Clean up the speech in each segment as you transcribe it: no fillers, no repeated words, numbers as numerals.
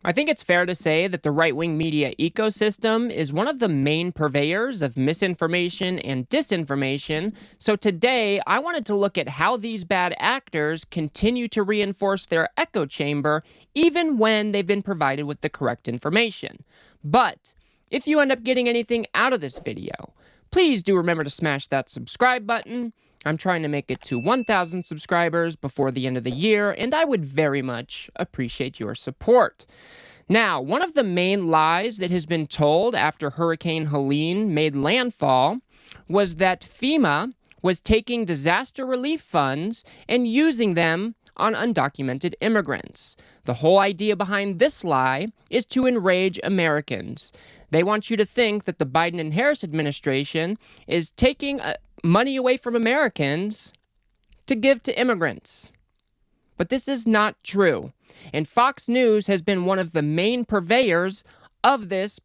I think it's fair to say that the right-wing media ecosystem is one of the main purveyors of misinformation and disinformation, so today I wanted to look at how these bad actors continue to reinforce their echo chamber even when they've been provided with the correct information. But if you end up getting anything out of this video, please do remember to smash that subscribe button. I'm trying to make it to 1,000 subscribers before the end of the year, and I would very much appreciate your support. Now, one of the main lies that has been told after Hurricane Helene made landfall was that FEMA was taking disaster relief funds and using them on undocumented immigrants. The whole idea behind this lie is to enrage Americans. They want you to think that the Biden and Harris administration is taking money away from Americans to give to immigrants. But this is not true. And Fox News has been one of the main purveyors of this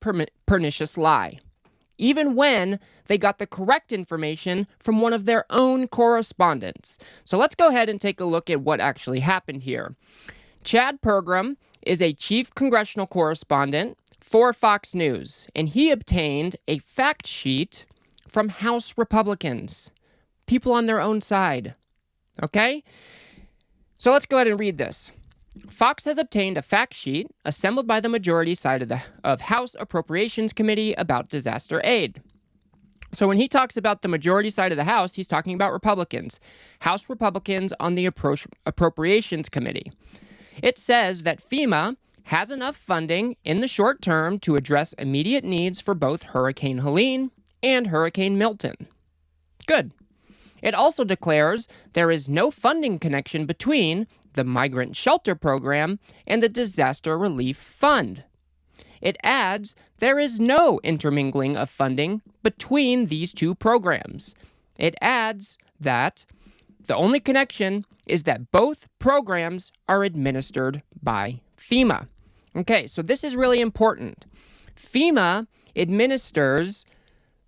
pernicious lie, even when they got the correct information from one of their own correspondents. So let's go ahead and take a look at what actually happened here. Chad Pergram is a chief congressional correspondent for Fox News, and he obtained a fact sheet from House Republicans, people on their own side. Okay? So let's go ahead and read this. Fox has obtained a fact sheet assembled by the majority side of House Appropriations Committee about disaster aid. So when he talks about the majority side of the House, he's talking about Republicans, House Republicans on the Appropriations Committee. It says that FEMA has enough funding in the short term to address immediate needs for both Hurricane Helene and Hurricane Milton. Good. It also declares there is no funding connection between the Migrant Shelter Program and the Disaster Relief Fund. It adds there is no intermingling of funding between these two programs. It adds that the only connection is that both programs are administered by FEMA. Okay, so this is really important. FEMA administers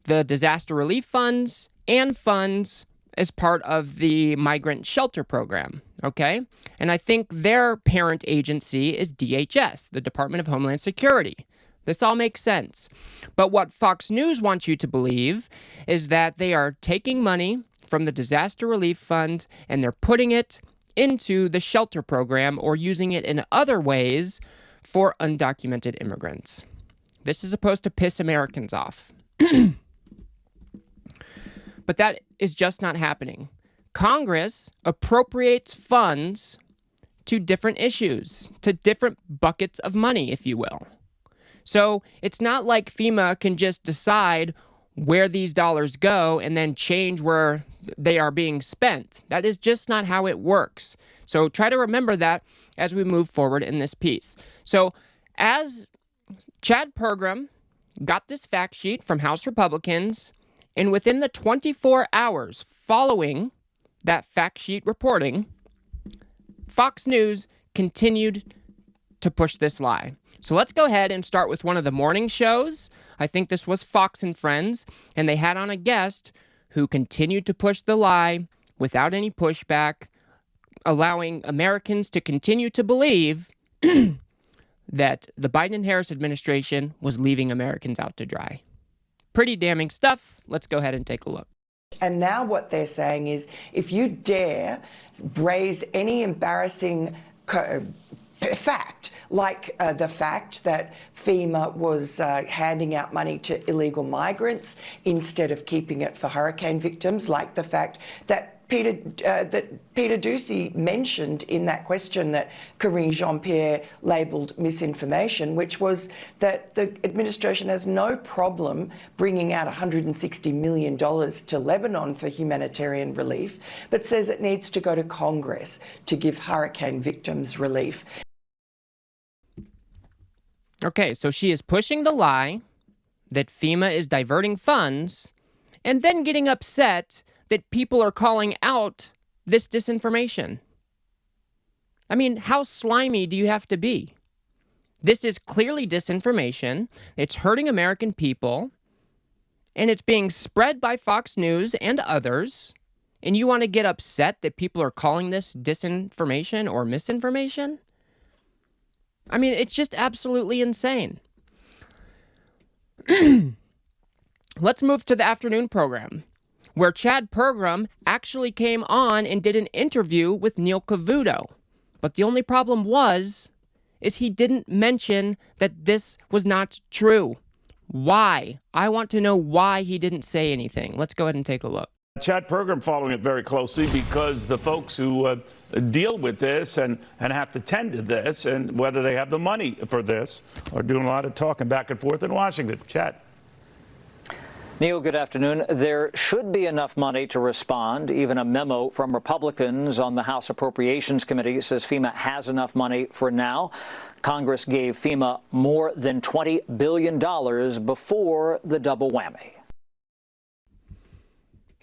the disaster relief funds and funds as part of the Migrant Shelter Program, okay? And I think their parent agency is DHS, the Department of Homeland Security. This all makes sense. But what Fox News wants you to believe is that they are taking money from the Disaster Relief Fund and they're putting it into the shelter program or using it in other ways for undocumented immigrants. This is supposed to piss Americans off. But that is just not happening. Congress appropriates funds to different issues, to different buckets of money, if you will. So it's not like FEMA can just decide where these dollars go and then change where they are being spent. That is just not how it works. So try to remember that as we move forward in this piece. So as Chad Pergram got this fact sheet from House Republicans, and within the 24 hours following that fact sheet reporting, Fox News continued to push this lie. So let's go ahead and start with one of the morning shows. I think this was Fox and Friends, and they had on a guest who continued to push the lie without any pushback, allowing Americans to continue to believe that the Biden and Harris administration was leaving Americans out to dry. Pretty damning stuff. Let's go ahead and take a look. And now what they're saying is, if you dare raise any embarrassing fact, like the fact that FEMA was handing out money to illegal migrants instead of keeping it for hurricane victims, like the fact that Peter Doocy mentioned in that question that Karine Jean-Pierre labelled misinformation, which was that the administration has no problem bringing out $160 million to Lebanon for humanitarian relief, but says it needs to go to Congress to give hurricane victims relief. Okay, so she is pushing the lie that FEMA is diverting funds and then getting upset that people are calling out this disinformation. I mean, how slimy do you have to be? This is clearly disinformation. It's hurting American people, and it's being spread by Fox News and others, and you want to get upset that people are calling this disinformation or misinformation? I mean, it's just absolutely insane. Let's move to the afternoon program, where Chad Pergram actually came on and did an interview with Neil Cavuto. But the only problem is he didn't mention that this was not true. Why? I want to know why he didn't say anything. Let's go ahead and take a look. Chad Pergram following it very closely because the folks who deal with this and have to tend to this, and whether they have the money for this, are doing a lot of talking back and forth in Washington. Chad. Neil, good afternoon. There should be enough money to respond. Even a memo from Republicans on the House Appropriations Committee says FEMA has enough money for now. Congress gave FEMA more than $20 billion before the double whammy.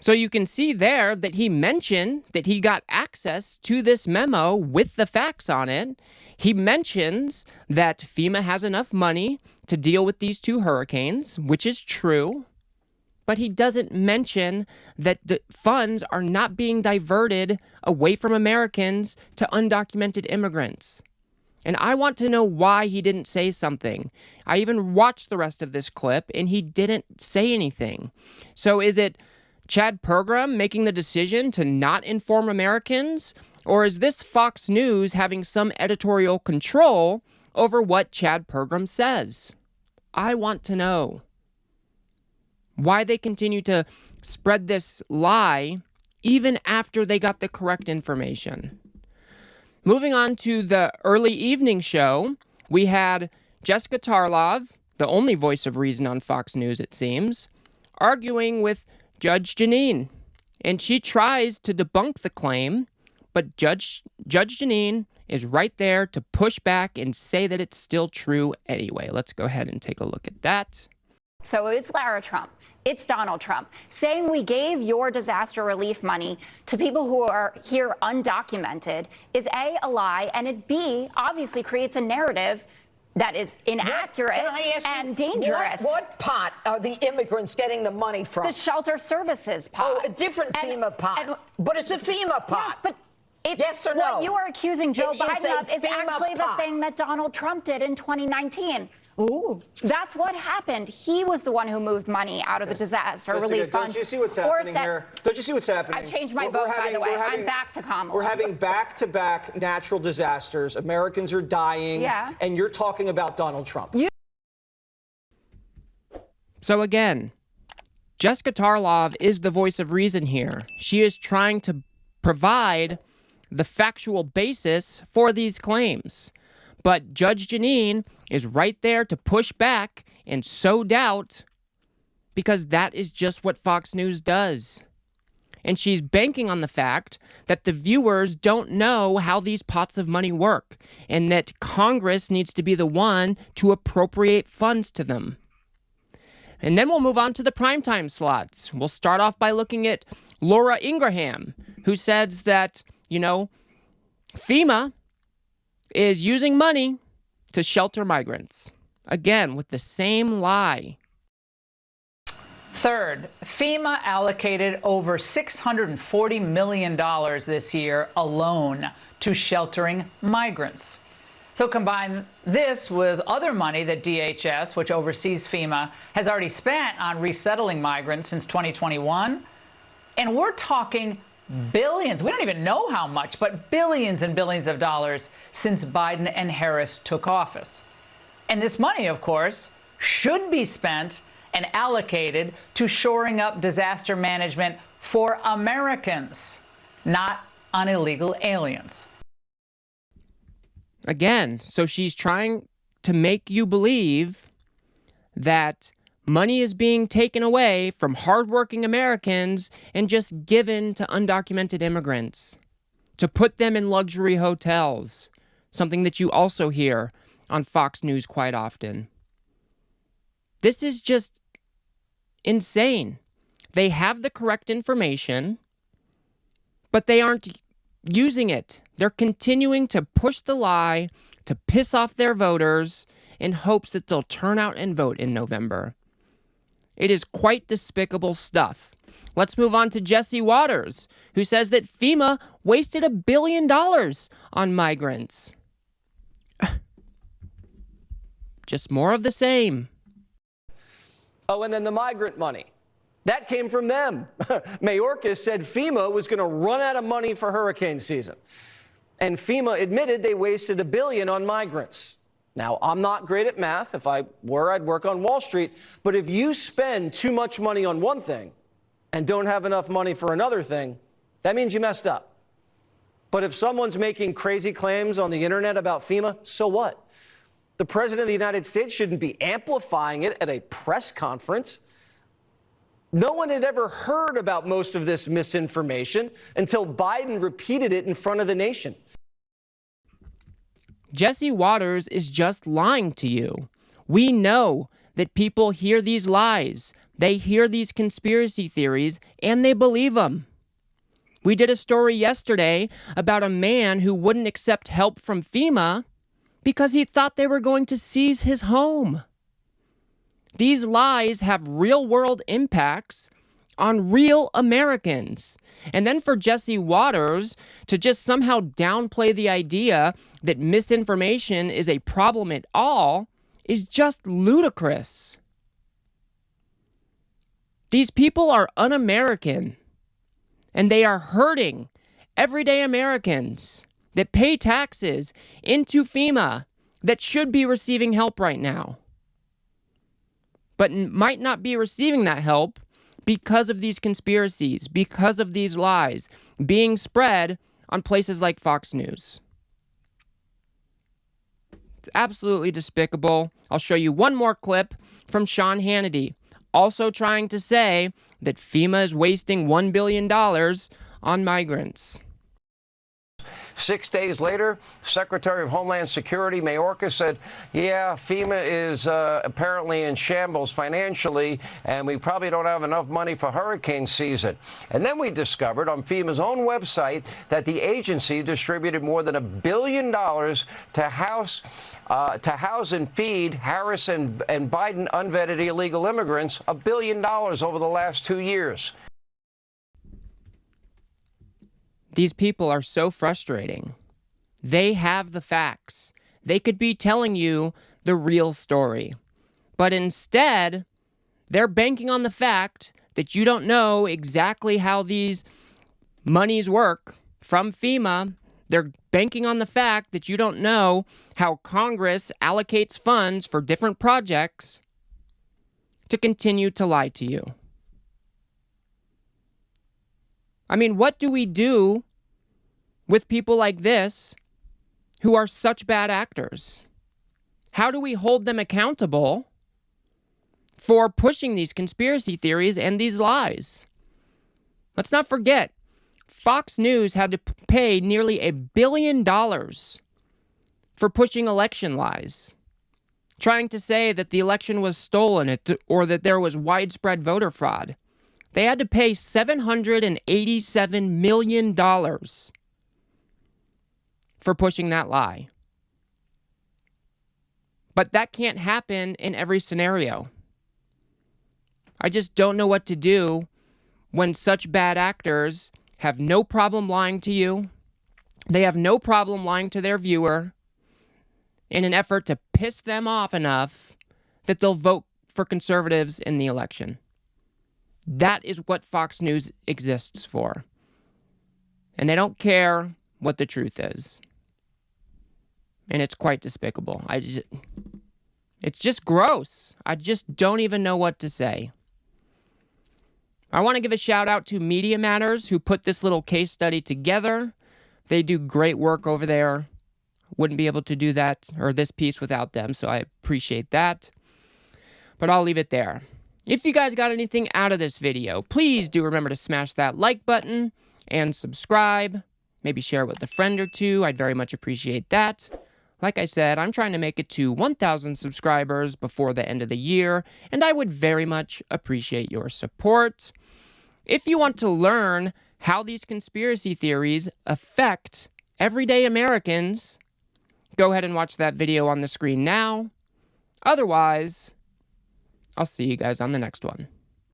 So you can see there that he mentioned that he got access to this memo with the facts on it. He mentions that FEMA has enough money to deal with these two hurricanes, which is true. But he doesn't mention that the funds are not being diverted away from Americans to undocumented immigrants. And I want to know why he didn't say something. I even watched the rest of this clip, and he didn't say anything. So is it Chad Pergram making the decision to not inform Americans? Or is this Fox News having some editorial control over what Chad Pergram says? I want to know why they continue to spread this lie even after they got the correct information. Moving on to the early evening show, we had Jessica Tarlov, the only voice of reason on Fox News, it seems, arguing with Judge Jeanine. And she tries to debunk the claim, but Judge Jeanine is right there to push back and say that it's still true anyway. Let's go ahead and take a look at that. So it's Lara Trump. It's Donald Trump saying we gave your disaster relief money to people who are here undocumented is A, a lie, and it B, obviously creates a narrative that is inaccurate and dangerous. What pot are the immigrants getting the money from? The shelter services pot. Oh, a different FEMA pot. But it's a FEMA pot. Yes, but yes or no? What you are accusing Joe Biden of is FEMA actually pot. the thing that Donald Trump did in 2019. Ooh. That's what happened. He was the one who moved money out of the disaster relief fund. Don't you see what's happening here? Don't you see what's happening? I've changed my vote, by the way. I'm back to Kamala. We're having back-to-back natural disasters. Americans are dying. Yeah. And you're talking about Donald Trump. So again, Jessica Tarlov is the voice of reason here. She is trying to provide the factual basis for these claims. But Judge Jeanine is right there to push back and sow doubt, because that is just what Fox News does. And she's banking on the fact that the viewers don't know how these pots of money work, and that Congress needs to be the one to appropriate funds to them. And then we'll move on to the primetime slots. We'll start off by looking at Laura Ingraham, who says that, FEMA is using money to shelter migrants. Again, with the same lie. Third, FEMA allocated over $640 million this year alone to sheltering migrants. So combine this with other money that DHS, which oversees FEMA, has already spent on resettling migrants since 2021. And we're talking billions. We don't even know how much, but billions and billions of dollars since Biden and Harris took office. And this money, of course, should be spent and allocated to shoring up disaster management for Americans, not on illegal aliens. Again, so she's trying to make you believe that money is being taken away from hardworking Americans and just given to undocumented immigrants to put them in luxury hotels, something that you also hear on Fox News quite often. This is just insane. They have the correct information, but they aren't using it. They're continuing to push the lie to piss off their voters in hopes that they'll turn out and vote in November. It is quite despicable stuff. Let's move on to Jesse Waters, who says that FEMA wasted $1 billion on migrants. just more of the same. Oh, and then the migrant money. That came from them. Mayorkas said FEMA was going to run out of money for hurricane season. And FEMA admitted they wasted $1 billion on migrants. Now, I'm not great at math. If I were, I'd work on Wall Street. But if you spend too much money on one thing and don't have enough money for another thing, that means you messed up. But if someone's making crazy claims on the internet about FEMA, so what? The President of the United States shouldn't be amplifying it at a press conference. No one had ever heard about most of this misinformation until Biden repeated it in front of the nation. Jesse Watters is just lying to you. We know that people hear these lies. They hear these conspiracy theories and they believe them. We did a story yesterday about a man who wouldn't accept help from FEMA because he thought they were going to seize his home. These lies have real-world impacts on real Americans. And then for Jesse Watters to just somehow downplay the idea that misinformation is a problem at all is just ludicrous. These people are un-American, and they are hurting everyday Americans that pay taxes into FEMA that should be receiving help right now, but might not be receiving that help because of these conspiracies, because of these lies being spread on places like Fox News. It's absolutely despicable. I'll show you one more clip from Sean Hannity, also trying to say that FEMA is wasting $1 billion on migrants. 6 days later, Secretary of Homeland Security Mayorkas said, yeah, FEMA is apparently in shambles financially, and we probably don't have enough money for hurricane season. And then we discovered on FEMA's own website that the agency distributed more than $1 billion to house and feed Harris and Biden unvetted illegal immigrants, $1 billion over the last 2 years. These people are so frustrating. They have the facts. They could be telling you the real story. But instead, they're banking on the fact that you don't know exactly how these monies work from FEMA. They're banking on the fact that you don't know how Congress allocates funds for different projects to continue to lie to you. I mean, what do we do with people like this who are such bad actors? How do we hold them accountable for pushing these conspiracy theories and these lies? Let's not forget, Fox News had to pay nearly $1 billion for pushing election lies, trying to say that the election was stolen or that there was widespread voter fraud. They had to pay $787 million for pushing that lie. But that can't happen in every scenario. I just don't know what to do when such bad actors have no problem lying to you. They have no problem lying to their viewer in an effort to piss them off enough that they'll vote for conservatives in the election. That is what Fox News exists for. And they don't care what the truth is. And it's quite despicable. It's just gross. I just don't even know what to say. I want to give a shout out to Media Matters, who put this little case study together. They do great work over there. Wouldn't be able to do that or this piece without them, so I appreciate that. But I'll leave it there. If you guys got anything out of this video, please do remember to smash that like button and subscribe. Maybe share it with a friend or two. I'd very much appreciate that. Like I said, I'm trying to make it to 1,000 subscribers before the end of the year, and I would very much appreciate your support. If you want to learn how these conspiracy theories affect everyday Americans, go ahead and watch that video on the screen now. Otherwise, I'll see you guys on the next one.